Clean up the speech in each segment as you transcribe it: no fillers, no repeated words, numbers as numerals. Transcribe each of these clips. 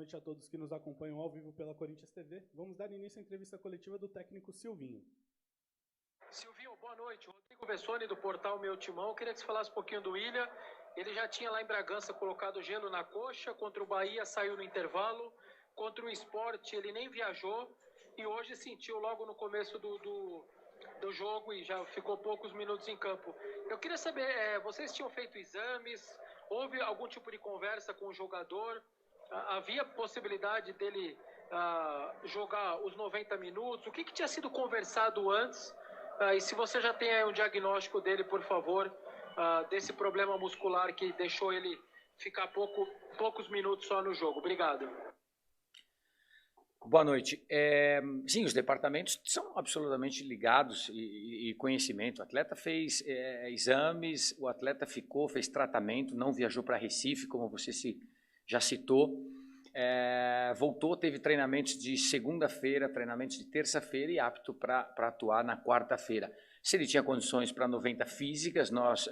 noite a todos que nos acompanham ao vivo pela Corinthians TV. Vamos dar início à entrevista coletiva do técnico Silvinho. Silvinho, boa noite. Rodrigo Vessone, do portal Meu Timão. Queria que você falasse um pouquinho do William. Ele já tinha lá em Bragança colocado gelo na coxa. Contra o Bahia saiu no intervalo. Contra o Sport ele nem viajou. E hoje sentiu logo no começo do jogo e já ficou poucos minutos em campo. Eu queria saber, vocês tinham feito exames? Houve algum tipo de conversa com o jogador? Havia possibilidade dele jogar os 90 minutos? O que tinha sido conversado antes? E se você já tem aí um diagnóstico dele, por favor, desse problema muscular que deixou ele ficar poucos minutos só no jogo. Obrigado. Boa noite. Sim, os departamentos são absolutamente ligados e conhecimento. O atleta fez exames, o atleta fez tratamento, não viajou para Recife, como você já citou. Voltou, teve treinamentos de segunda-feira, treinamentos de terça-feira e apto para atuar na quarta-feira. Se ele tinha condições para 90 físicas, nós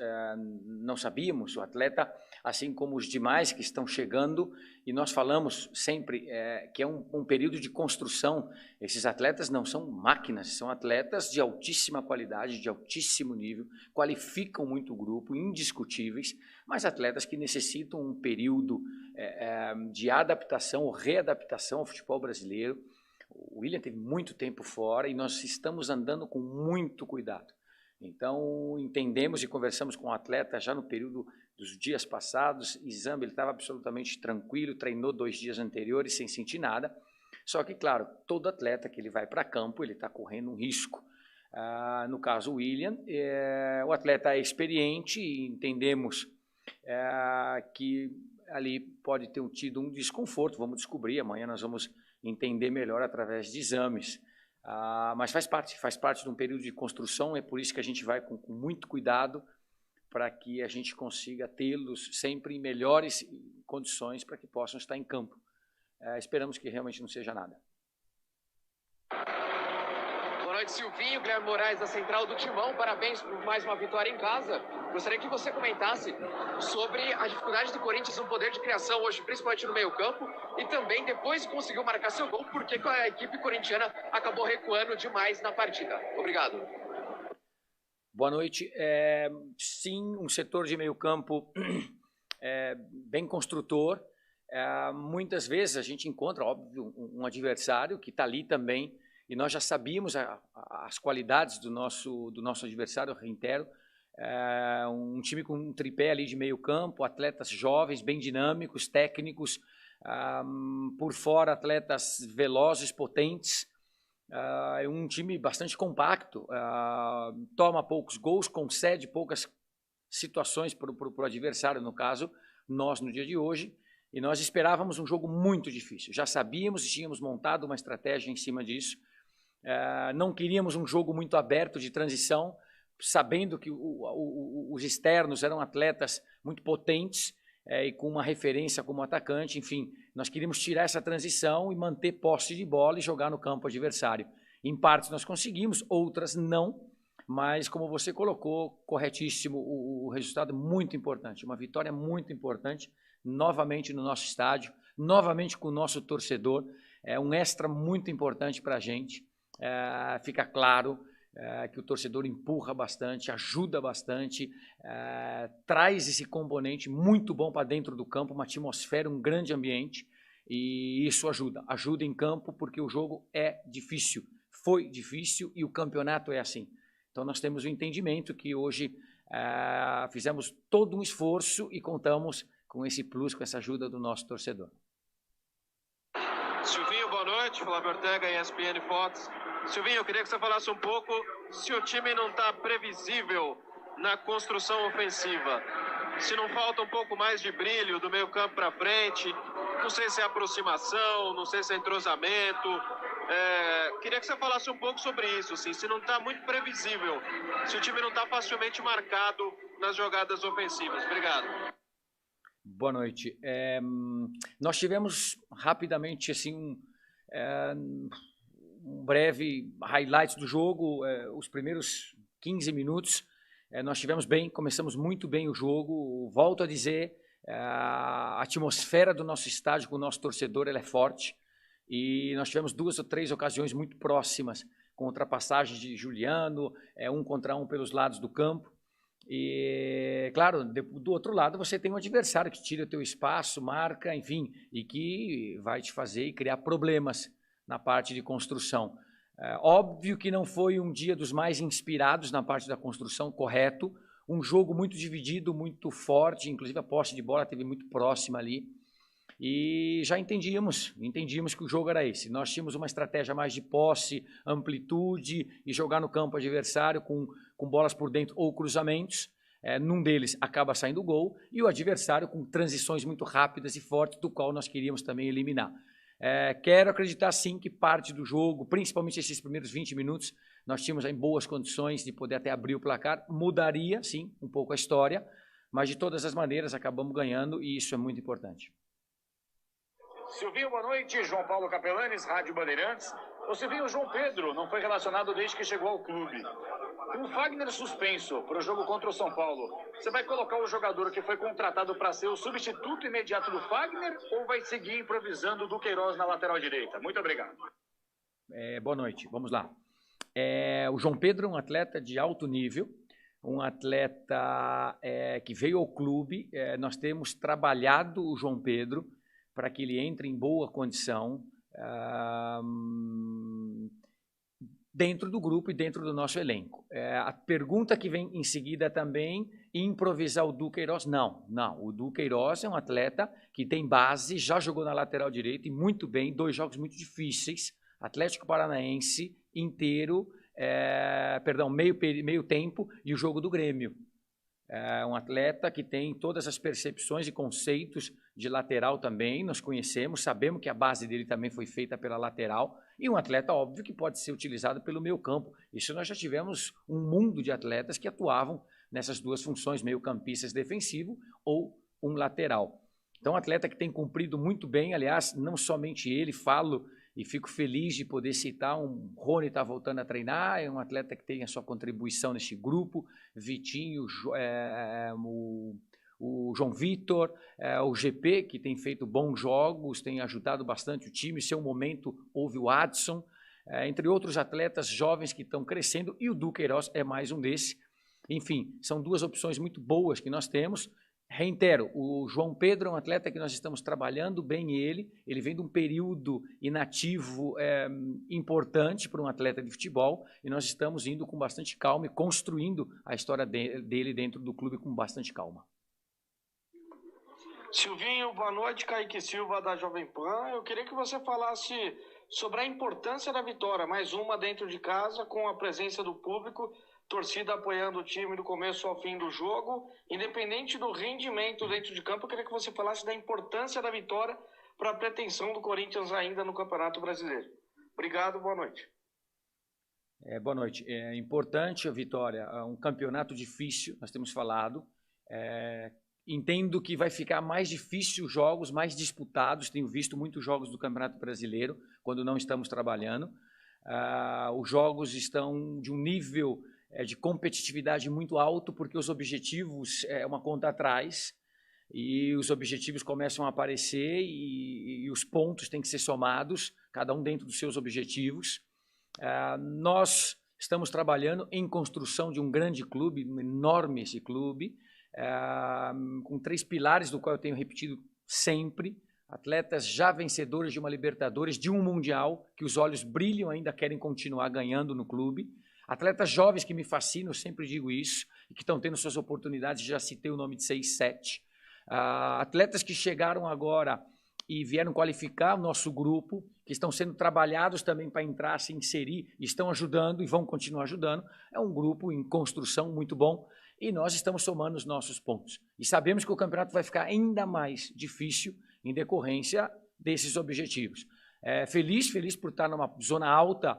não sabíamos. O atleta, assim como os demais que estão chegando, e nós falamos sempre que é um período de construção. Esses atletas não são máquinas, são atletas de altíssima qualidade, de altíssimo nível, qualificam muito o grupo, indiscutíveis, mas atletas que necessitam um período de adaptação ou readaptação ao futebol brasileiro. O William teve muito tempo fora e nós estamos andando com muito cuidado. Então, entendemos e conversamos com o atleta já no período dos dias passados. Exame, ele estava absolutamente tranquilo, treinou 2 dias anteriores sem sentir nada. Só que, claro, todo atleta que ele vai para campo, ele está correndo um risco. No caso, o William, o atleta é experiente e entendemos que ali pode ter tido um desconforto. Vamos descobrir, amanhã nós vamos entender melhor através de exames, mas faz parte de um período de construção. É por isso que a gente vai com muito cuidado para que a gente consiga tê-los sempre em melhores condições para que possam estar em campo. Esperamos que realmente não seja nada. Boa noite, Silvinho. Guilherme Moraes, da Central do Timão. Parabéns por mais uma vitória em casa. Gostaria que você comentasse sobre a dificuldade do Corinthians no poder de criação hoje, principalmente no meio-campo, e também depois que conseguiu marcar seu gol, porque a equipe corintiana acabou recuando demais na partida. Obrigado. Boa noite. Sim, um setor de meio-campo bem construtor. Muitas vezes a gente encontra, óbvio, um adversário que está ali também, e nós já sabíamos as qualidades do nosso adversário, reitero. Um time com um tripé ali de meio campo, atletas jovens, bem dinâmicos, técnicos, por fora atletas velozes, potentes, um time bastante compacto, toma poucos gols, concede poucas situações para o adversário, no caso, nós no dia de hoje, e nós esperávamos um jogo muito difícil, já sabíamos e tínhamos montado uma estratégia em cima disso. Não queríamos um jogo muito aberto de transição, sabendo que os externos eram atletas muito potentes e com uma referência como atacante. Enfim, nós queríamos tirar essa transição e manter posse de bola e jogar no campo adversário. Em partes nós conseguimos, outras não, mas como você colocou, corretíssimo, o resultado é muito importante, uma vitória muito importante, novamente no nosso estádio, novamente com o nosso torcedor, é um extra muito importante para a gente. Fica claro que o torcedor empurra bastante, ajuda bastante, traz esse componente muito bom para dentro do campo, uma atmosfera, um grande ambiente, e isso ajuda em campo, porque o jogo é difícil, foi difícil e o campeonato é assim. Então nós temos o entendimento que hoje fizemos todo um esforço e contamos com esse plus, com essa ajuda do nosso torcedor. Silvinho, boa noite. Flávio Ortega, ESPN Fox. Silvinho, eu queria que você falasse um pouco se o time não está previsível na construção ofensiva. Se não falta um pouco mais de brilho do meio campo para frente. Não sei se é aproximação, não sei se é entrosamento. Queria que você falasse um pouco sobre isso, assim, se não está muito previsível, se o time não está facilmente marcado nas jogadas ofensivas. Obrigado. Boa noite. Nós tivemos rapidamente assim um breve highlight do jogo, os primeiros 15 minutos. Nós tivemos bem, começamos muito bem o jogo. Volto a dizer, A atmosfera do nosso estádio com o nosso torcedor ela é forte e nós tivemos 2 ou 3 ocasiões muito próximas, com ultrapassagens de Juliano, 1 contra 1 pelos lados do campo. E, claro, do outro lado você tem um adversário que tira o teu espaço, marca, enfim, e que vai te fazer e criar problemas na parte de construção. Óbvio que não foi um dia dos mais inspirados na parte da construção, correto. Um jogo muito dividido, muito forte, inclusive a posse de bola esteve muito próxima ali. E já entendíamos que o jogo era esse. Nós tínhamos uma estratégia mais de posse, amplitude e jogar no campo adversário com bolas por dentro ou cruzamentos. Num deles acaba saindo o gol e o adversário com transições muito rápidas e fortes, do qual nós queríamos também eliminar. Quero acreditar sim que parte do jogo, principalmente esses primeiros 20 minutos, nós tínhamos em boas condições de poder até abrir o placar. Mudaria sim um pouco a história, mas de todas as maneiras acabamos ganhando e isso é muito importante. Silvinho, boa noite. João Paulo Capelanes, Rádio Bandeirantes. O Silvinho, João Pedro não foi relacionado desde que chegou ao clube. Com o Fagner suspenso para o jogo contra o São Paulo, você vai colocar o jogador que foi contratado para ser o substituto imediato do Fagner ou vai seguir improvisando o Duqueiroz na lateral direita? Muito obrigado. Boa noite, vamos lá. O João Pedro é um atleta de alto nível, um atleta que veio ao clube. Nós temos trabalhado o João Pedro para que ele entre em boa condição dentro do grupo e dentro do nosso elenco. A pergunta que vem em seguida também, improvisar o Duqueiroz? Não. O Duqueiroz é um atleta que tem base, já jogou na lateral direita e muito bem, 2 jogos muito difíceis, Atlético Paranaense inteiro, meio tempo e o jogo do Grêmio. Um atleta que tem todas as percepções e conceitos de lateral também, nós conhecemos, sabemos que a base dele também foi feita pela lateral, e um atleta, óbvio, que pode ser utilizado pelo meio campo. Isso nós já tivemos um mundo de atletas que atuavam nessas 2 funções, meio campistas defensivo ou um lateral. Então, um atleta que tem cumprido muito bem, aliás, não somente ele, falo e fico feliz de poder citar, Rony está voltando a treinar, é um atleta que tem a sua contribuição nesse grupo, Vitinho, o João Vitor, o GP, que tem feito bons jogos, tem ajudado bastante o time, seu momento houve o Adson, entre outros atletas jovens que estão crescendo, e o Duqueiroz é mais um desse. Enfim, são 2 opções muito boas que nós temos. Reitero, o João Pedro é um atleta que nós estamos trabalhando bem ele vem de um período inativo importante para um atleta de futebol e nós estamos indo com bastante calma e construindo a história dele dentro do clube com bastante calma. Silvinho, boa noite, Kaique Silva da Jovem Pan. Eu queria que você falasse sobre a importância da vitória, mais uma dentro de casa, com a presença do público, torcida apoiando o time do começo ao fim do jogo, independente do rendimento dentro de campo. Eu queria que você falasse da importância da vitória para a pretensão do Corinthians ainda no Campeonato Brasileiro. Obrigado, boa noite. Boa noite. É importante a vitória, um campeonato difícil, nós temos falado. Entendo que vai ficar mais difícil os jogos, mais disputados. Tenho visto muitos jogos do Campeonato Brasileiro quando não estamos trabalhando. Os jogos estão de um nível de competitividade muito alto, porque os objetivos é uma conta atrás e os objetivos começam a aparecer e os pontos têm que ser somados, cada um dentro dos seus objetivos. Nós estamos trabalhando em construção de um grande clube, enorme esse clube, com 3 pilares, do qual eu tenho repetido sempre: atletas já vencedores de uma Libertadores, de um Mundial, que os olhos brilham, ainda querem continuar ganhando no clube. Atletas jovens que me fascinam, eu sempre digo isso, e que estão tendo suas oportunidades, já citei o nome de 6, 7. Atletas que chegaram agora e vieram qualificar o nosso grupo, que estão sendo trabalhados também para entrar, se inserir, estão ajudando e vão continuar ajudando. É um grupo em construção muito bom e nós estamos somando os nossos pontos. E sabemos que o campeonato vai ficar ainda mais difícil em decorrência desses objetivos. Feliz por estar numa zona alta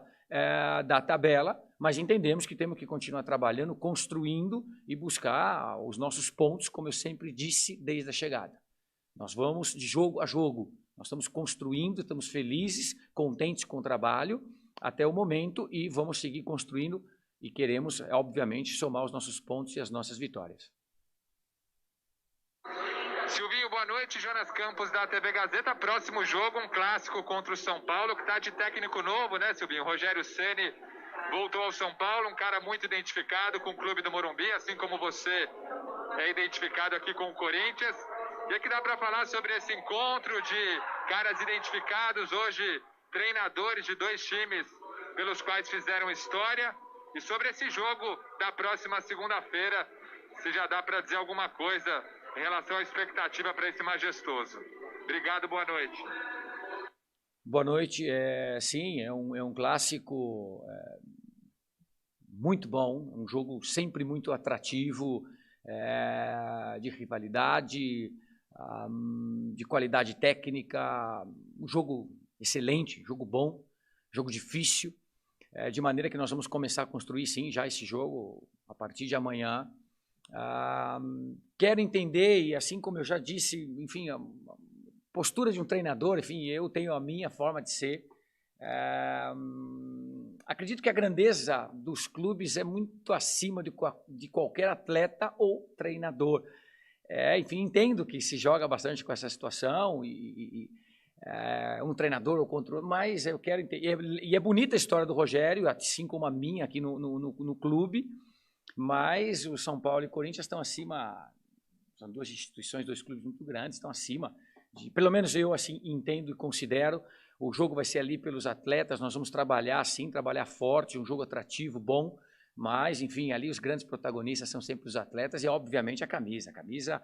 da tabela, mas entendemos que temos que continuar trabalhando, construindo e buscar os nossos pontos, como eu sempre disse desde a chegada. Nós vamos de jogo a jogo, nós estamos construindo, estamos felizes, contentes com o trabalho até o momento e vamos seguir construindo e queremos, obviamente, somar os nossos pontos e as nossas vitórias. Silvinho, boa noite. Jonas Campos, da TV Gazeta. Próximo jogo, um clássico contra o São Paulo, que está de técnico novo, né, Silvinho? Rogério Ceni voltou ao São Paulo, um cara muito identificado com o clube do Morumbi, assim como você é identificado aqui com o Corinthians. E que dá para falar sobre esse encontro de caras identificados, hoje treinadores de 2 times pelos quais fizeram história, e sobre esse jogo da próxima segunda-feira, se já dá para dizer alguma coisa em relação à expectativa para esse majestoso. Obrigado, boa noite. Boa noite. Sim, é um clássico muito bom, um jogo sempre muito atrativo, de rivalidade, de qualidade técnica, um jogo excelente, jogo bom, jogo difícil, de maneira que nós vamos começar a construir, sim, já esse jogo a partir de amanhã. Quero entender, e assim como eu já disse, enfim, a postura de um treinador, enfim, eu tenho a minha forma de ser. Acredito que a grandeza dos clubes é muito acima de qualquer atleta ou treinador. Enfim, entendo que se joga bastante com essa situação, um treinador ou contra outro, mas eu quero entender. E é bonita a história do Rogério, assim como a minha aqui no clube, mas o São Paulo e o Corinthians estão acima, são 2 instituições, 2 clubes muito grandes, estão acima, pelo menos eu assim entendo e considero. O jogo vai ser ali pelos atletas, nós vamos trabalhar sim, trabalhar forte, um jogo atrativo, bom, mas enfim, ali os grandes protagonistas são sempre os atletas e obviamente a camisa. A camisa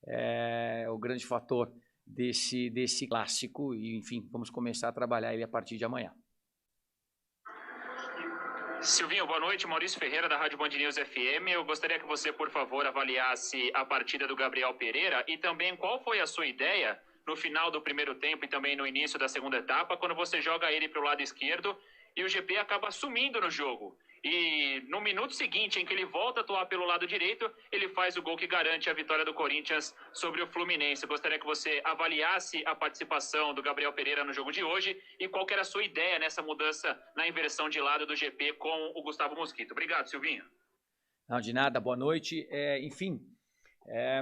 é o grande fator desse clássico e enfim, vamos começar a trabalhar ele a partir de amanhã. Silvinho, boa noite. Maurício Ferreira, da Rádio Band News FM. Eu gostaria que você, por favor, avaliasse a partida do Gabriel Pereira e também qual foi a sua ideia no final do primeiro tempo e também no início da segunda etapa, quando você joga ele para o lado esquerdo e o GP acaba sumindo no jogo. E no minuto seguinte, em que ele volta a atuar pelo lado direito, ele faz o gol que garante a vitória do Corinthians sobre o Fluminense. Eu gostaria que você avaliasse a participação do Gabriel Pereira no jogo de hoje e qual que era a sua ideia nessa mudança na inversão de lado do GP com o Gustavo Mosquito. Obrigado, Silvinho. Não, de nada, boa noite. Enfim,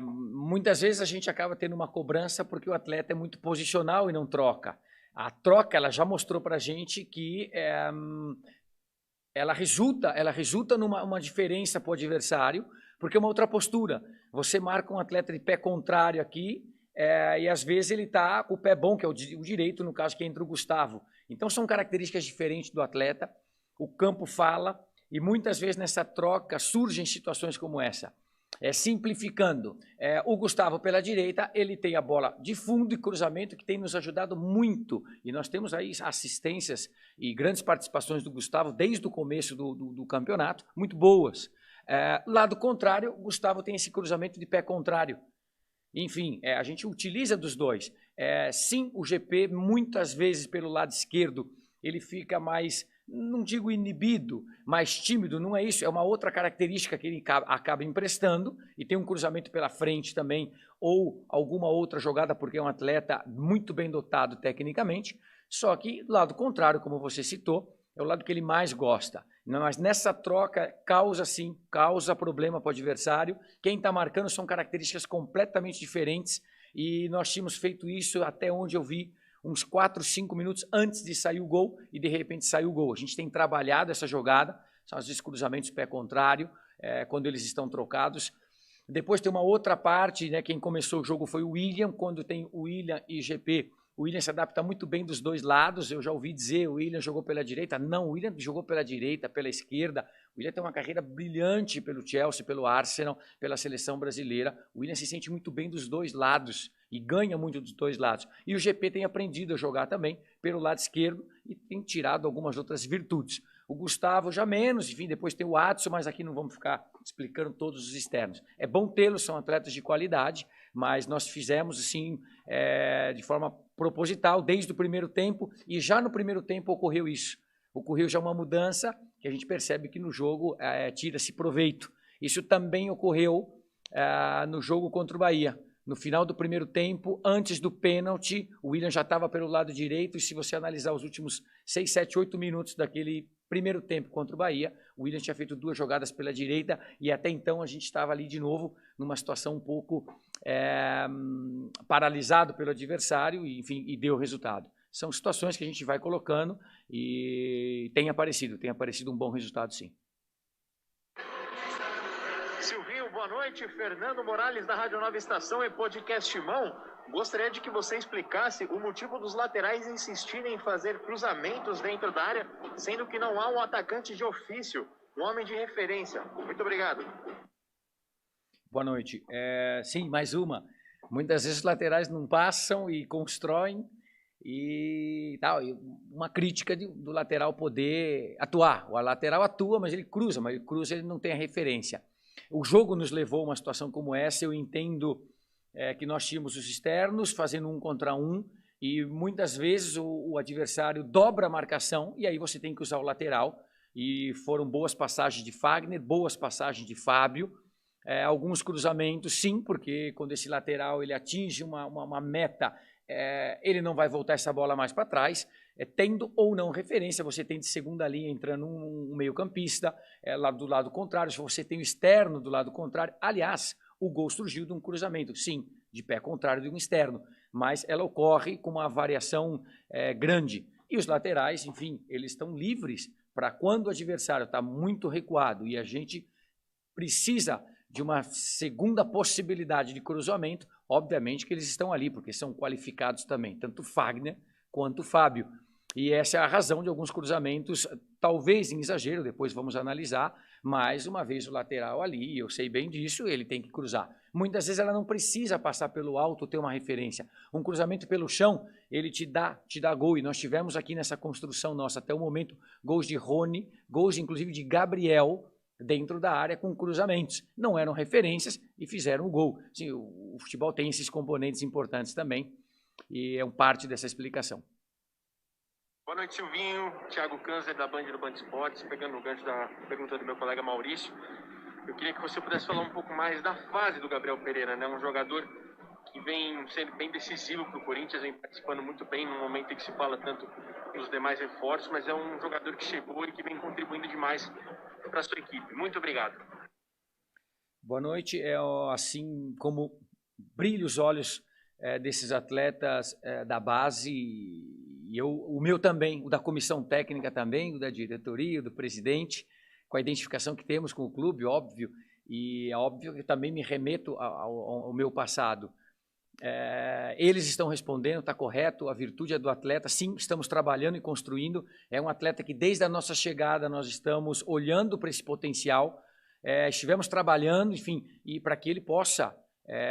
muitas vezes a gente acaba tendo uma cobrança porque o atleta é muito posicional e não troca. A troca, ela já mostrou para a gente que ela resulta numa diferença para o adversário, porque é uma outra postura. Você marca um atleta de pé contrário aqui, e às vezes ele está com o pé bom, que é o direito, no caso que entra o Gustavo. Então são características diferentes do atleta, o campo fala, e muitas vezes nessa troca surgem situações como essa. Simplificando, o Gustavo pela direita, ele tem a bola de fundo e cruzamento que tem nos ajudado muito, e nós temos aí assistências e grandes participações do Gustavo desde o começo do campeonato, muito boas. Lado contrário, o Gustavo tem esse cruzamento de pé contrário. Enfim, a gente utiliza dos dois. Sim, o GP muitas vezes pelo lado esquerdo ele fica mais, não digo inibido, mais tímido, não é isso, é uma outra característica que ele acaba emprestando, e tem um cruzamento pela frente também, ou alguma outra jogada, porque é um atleta muito bem dotado tecnicamente, só que lado contrário, como você citou, é o lado que ele mais gosta. Mas nessa troca causa problema para o adversário. Quem está marcando são características completamente diferentes, e nós tínhamos feito isso até onde eu vi, uns 4, 5 minutos antes de sair o gol, e de repente saiu o gol. A gente tem trabalhado essa jogada, são os cruzamentos pé contrário, quando eles estão trocados. Depois tem uma outra parte, né, quem começou o jogo foi o William, quando tem o William e GP, o William se adapta muito bem dos dois lados. Eu já ouvi dizer, o William jogou pela direita. Não, o William jogou pela direita, pela esquerda. O William tem uma carreira brilhante pelo Chelsea, pelo Arsenal, pela seleção brasileira. O William se sente muito bem dos dois lados e ganha muito dos dois lados. E o GP tem aprendido a jogar também pelo lado esquerdo e tem tirado algumas outras virtudes. O Gustavo já menos, enfim, depois tem o Adson, mas aqui não vamos ficar explicando todos os externos. É bom tê-los, são atletas de qualidade, mas nós fizemos assim, de forma proposital, desde o primeiro tempo, e já no primeiro tempo ocorreu isso. Ocorreu já uma mudança, que a gente percebe que no jogo tira-se proveito. Isso também ocorreu no jogo contra o Bahia. No final do primeiro tempo, antes do pênalti, o William já estava pelo lado direito, e se você analisar os últimos 6, 7, 8 minutos daquele primeiro tempo contra o Bahia, o William tinha feito 2 jogadas pela direita, e até então a gente estava ali de novo numa situação um pouco paralisado pelo adversário e, enfim, e deu resultado. São situações que a gente vai colocando e tem aparecido um bom resultado, sim. Silvinho, boa noite. Fernando Morales, da Rádio Nova Estação e Podcast Mão. Gostaria de que você explicasse o motivo dos laterais insistirem em fazer cruzamentos dentro da área, sendo que não há um atacante de ofício, um homem de referência. Muito obrigado. Boa noite. Sim, mais uma. Muitas vezes os laterais não passam e constroem e tal. E uma crítica do lateral poder atuar. O lateral atua, mas ele cruza, ele não tem a referência. O jogo nos levou a uma situação como essa. Eu entendo que nós tínhamos os externos fazendo 1 contra 1 e muitas vezes o adversário dobra a marcação e aí você tem que usar o lateral. E foram boas passagens de Fagner, boas passagens de Fábio. Alguns cruzamentos, sim, porque quando esse lateral ele atinge uma meta, ele não vai voltar essa bola mais para trás. Tendo ou não referência, você tem de segunda linha entrando um meio-campista, lá do lado contrário, se você tem o externo do lado contrário. Aliás, o gol surgiu de um cruzamento, sim, de pé contrário de um externo, mas ela ocorre com uma variação grande. E os laterais, enfim, eles estão livres para quando o adversário está muito recuado e a gente precisa de uma segunda possibilidade de cruzamento, obviamente que eles estão ali, porque são qualificados também, tanto Fagner quanto Fábio. E essa é a razão de alguns cruzamentos, talvez em exagero, depois vamos analisar, mas uma vez o lateral ali, eu sei bem disso, ele tem que cruzar. Muitas vezes ela não precisa passar pelo alto, ter uma referência. Um cruzamento pelo chão, ele te dá gol, e nós tivemos aqui nessa construção nossa, até o momento, gols de Rony, gols inclusive de Gabriel, dentro da área com cruzamentos. Não eram referências e fizeram o gol. Sim, o futebol tem esses componentes importantes também e é parte dessa explicação. Boa noite, Silvinho. Thiago Câncer, da Band do Band Esportes, pegando o gancho da pergunta do meu colega Maurício. Eu queria que você pudesse falar um pouco mais da fase do Gabriel Pereira, né? Um jogador que vem sendo bem decisivo para o Corinthians, vem participando muito bem no momento em que se fala tanto dos demais reforços, mas é um jogador que chegou e que vem contribuindo demais para a sua equipe. Muito obrigado. Boa noite. Assim como brilha os olhos desses atletas da base, e o meu também, o da comissão técnica também, o da diretoria, o do presidente, com a identificação que temos com o clube, óbvio, e é óbvio que também me remeto ao meu passado. Eles estão respondendo, está correto, a virtude é do atleta, sim, estamos trabalhando e construindo, é um atleta que desde a nossa chegada nós estamos olhando para esse potencial, estivemos trabalhando, enfim, e para que ele possa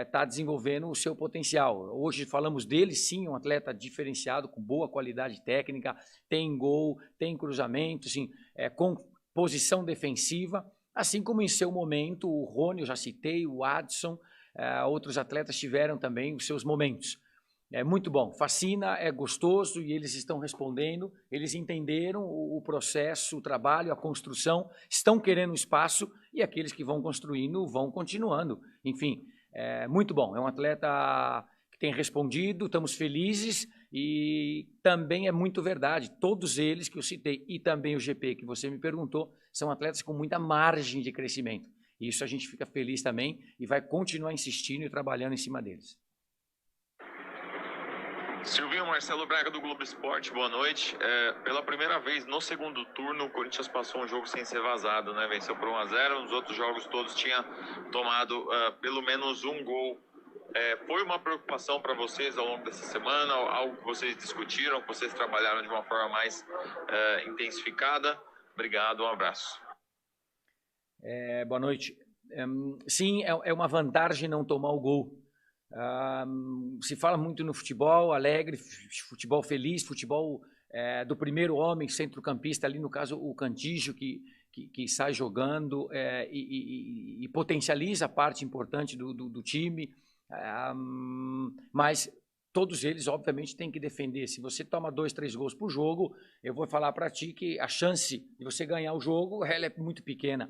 estar desenvolvendo o seu potencial. Hoje falamos dele, sim, um atleta diferenciado, com boa qualidade técnica, tem gol, tem cruzamento, sim, com posição defensiva, assim como em seu momento o Rony, eu já citei, o Adson, outros atletas tiveram também os seus momentos. É muito bom, fascina, é gostoso e eles estão respondendo, eles entenderam o processo, o trabalho, a construção, estão querendo espaço e aqueles que vão construindo vão continuando. Enfim, é muito bom, é um atleta que tem respondido, estamos felizes e também é muito verdade, todos eles que eu citei e também o GP que você me perguntou, são atletas com muita margem de crescimento. Isso a gente fica feliz também e vai continuar insistindo e trabalhando em cima deles. Silvinho, Marcelo Braga do Globo Esporte, boa noite. Pela primeira vez no segundo turno, o Corinthians passou um jogo sem ser vazado, né? Venceu por 1-0, nos outros jogos todos tinha tomado pelo menos um gol. Foi uma preocupação para vocês ao longo dessa semana, algo que vocês discutiram, que vocês trabalharam de uma forma mais intensificada? Obrigado, um abraço. Boa noite. Sim, é uma vantagem não tomar o gol. Se fala muito no futebol alegre, futebol feliz, futebol do primeiro homem, centrocampista, ali no caso o Cantígio, que sai jogando e potencializa a parte importante do time, mas todos eles, obviamente, têm que defender. Se você toma 2, 3 gols por jogo, eu vou falar para ti que a chance de você ganhar o jogo ela é muito pequena.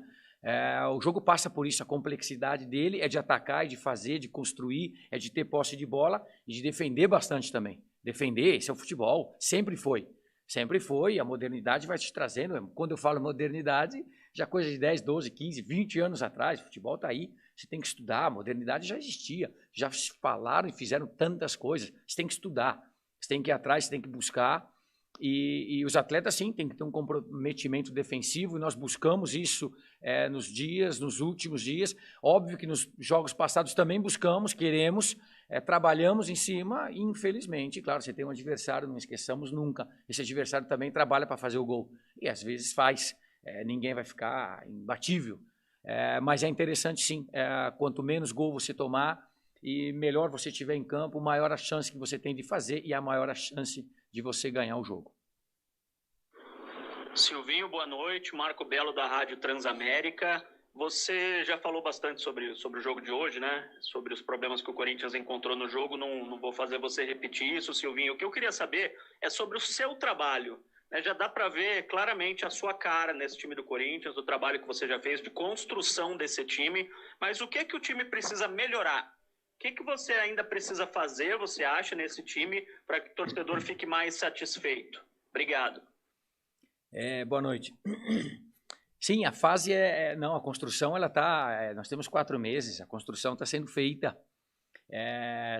O jogo passa por isso, a complexidade dele é de atacar, é de fazer, de construir, é de ter posse de bola e de defender bastante também. Defender, esse é o futebol, sempre foi, a modernidade vai te trazendo, quando eu falo modernidade, já coisa de 10, 12, 15, 20 anos atrás, o futebol está aí, Você tem que estudar, a modernidade já existia, já falaram e fizeram tantas coisas. Você tem que estudar, você tem que ir atrás, você tem que buscar. E os atletas, sim, têm que ter um comprometimento defensivo, e nós buscamos isso nos últimos dias. Óbvio que nos jogos passados também buscamos, queremos, trabalhamos em cima, e infelizmente, claro, você tem um adversário, não esqueçamos nunca, esse adversário também trabalha para fazer o gol, e às vezes faz, ninguém vai ficar imbatível, mas é interessante sim, quanto menos gol você tomar, e melhor você estiver em campo, maior a chance que você tem de fazer, e a maior a chance de você ganhar o jogo. Silvinho, boa noite. Marco Belo, da Rádio Transamérica. Você já falou bastante sobre o jogo de hoje, né? Sobre os problemas que o Corinthians encontrou no jogo. Não vou fazer você repetir isso, Silvinho. O que eu queria saber é sobre o seu trabalho. Né? Já dá para ver claramente a sua cara nesse time do Corinthians, o trabalho que você já fez de construção desse time. Mas o que é que o time precisa melhorar? O que você ainda precisa fazer, você acha, nesse time, para que o torcedor fique mais satisfeito? Obrigado. Boa noite. Sim, a fase não, a construção, ela está, nós temos 4 meses, a construção está sendo feita.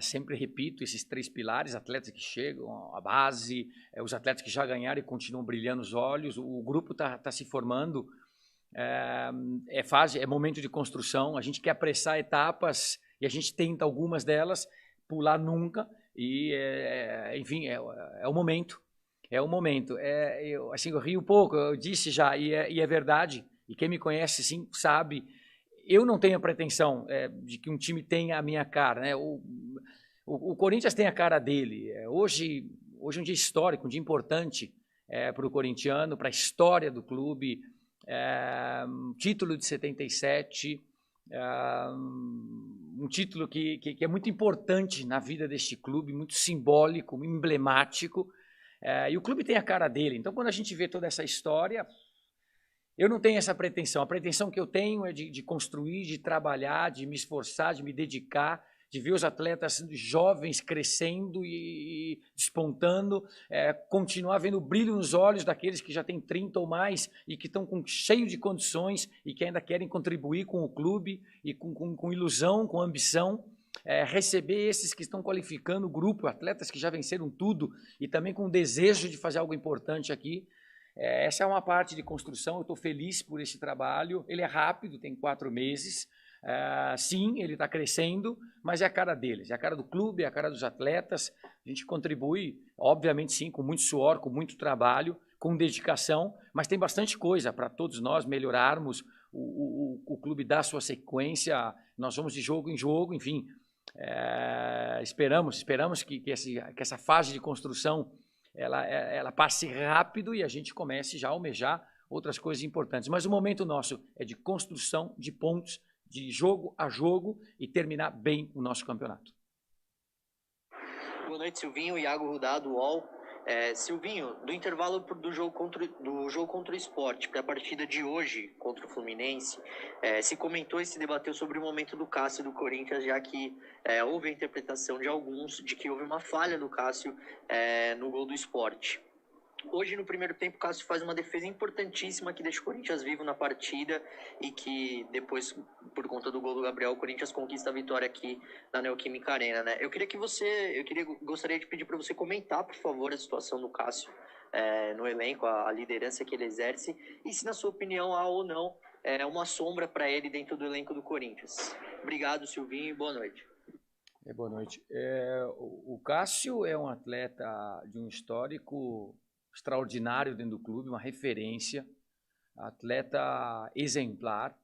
Sempre repito, esses 3 pilares, atletas que chegam, a base, os atletas que já ganharam e continuam brilhando os olhos, o grupo está se formando. É momento de construção, a gente quer apressar etapas, e a gente tenta algumas delas, pular nunca, e, enfim, é o momento. É o momento. Eu rio um pouco, eu disse já, e é verdade, e quem me conhece, sim, sabe, eu não tenho a pretensão de que um time tenha a minha cara, né? O Corinthians tem a cara dele. Hoje é um dia histórico, um dia importante para o corintiano, para a história do clube, título de 77, um título que é muito importante na vida deste clube, muito simbólico, emblemático, e o clube tem a cara dele. Então, quando a gente vê toda essa história, eu não tenho essa pretensão. A pretensão que eu tenho é de construir, de trabalhar, de me esforçar, de me dedicar, de ver os atletas jovens crescendo e despontando, continuar vendo o brilho nos olhos daqueles que já têm 30 ou mais e que estão cheio de condições e que ainda querem contribuir com o clube e com ilusão, com ambição, receber esses que estão qualificando o grupo, atletas que já venceram tudo e também com o desejo de fazer algo importante aqui. Essa é uma parte de construção, eu estou feliz por esse trabalho, ele é rápido, tem 4 meses, sim, ele está crescendo, mas é a cara deles, é a cara do clube, é a cara dos atletas. A gente contribui, obviamente sim, com muito suor, com muito trabalho, com dedicação, mas tem bastante coisa para todos nós melhorarmos, o clube dá sua sequência, nós vamos de jogo em jogo, enfim, esperamos que essa fase de construção ela passe rápido e a gente comece já a almejar outras coisas importantes. Mas o momento nosso é de construção de pontos, de jogo a jogo e terminar bem o nosso campeonato. Boa noite, Silvinho. Iago Rudá, do UOL. Silvinho, do intervalo do jogo contra o Sport para a partida de hoje contra o Fluminense, se comentou e se debateu sobre o momento do Cássio do Corinthians, já que houve a interpretação de alguns de que houve uma falha do Cássio no gol do Sport. Hoje, no primeiro tempo, o Cássio faz uma defesa importantíssima que deixa o Corinthians vivo na partida e que depois, por conta do gol do Gabriel, o Corinthians conquista a vitória aqui na Neoquímica Arena, né? Gostaria de pedir para você comentar, por favor, a situação do Cássio no elenco, a liderança que ele exerce e se, na sua opinião, há ou não uma sombra para ele dentro do elenco do Corinthians. Obrigado, Silvinho, e boa noite. Boa noite. O Cássio é um atleta de um histórico extraordinário dentro do clube, uma referência, atleta exemplar,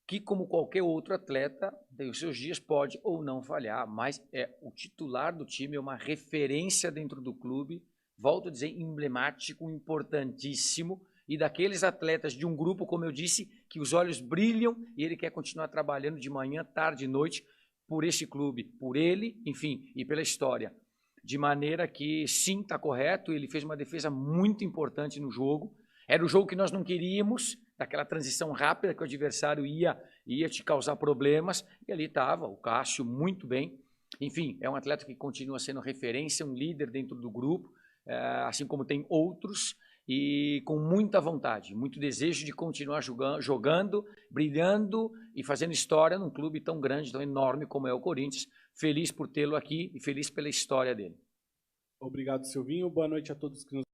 que como qualquer outro atleta, tem os seus dias, pode ou não falhar, mas é o titular do time, é uma referência dentro do clube, volto a dizer, emblemático, importantíssimo, e daqueles atletas de um grupo, como eu disse, que os olhos brilham e ele quer continuar trabalhando de manhã, tarde e noite por esse clube, por ele, enfim, e pela história. De maneira que, sim, está correto, ele fez uma defesa muito importante no jogo. Era o jogo que nós não queríamos, daquela transição rápida que o adversário ia te causar problemas, e ali estava o Cássio muito bem. Enfim, é um atleta que continua sendo referência, um líder dentro do grupo, assim como tem outros, e com muita vontade, muito desejo de continuar jogando, brilhando e fazendo história num clube tão grande, tão enorme como é o Corinthians. Feliz por tê-lo aqui e feliz pela história dele. Obrigado, Silvinho. Boa noite a todos que nos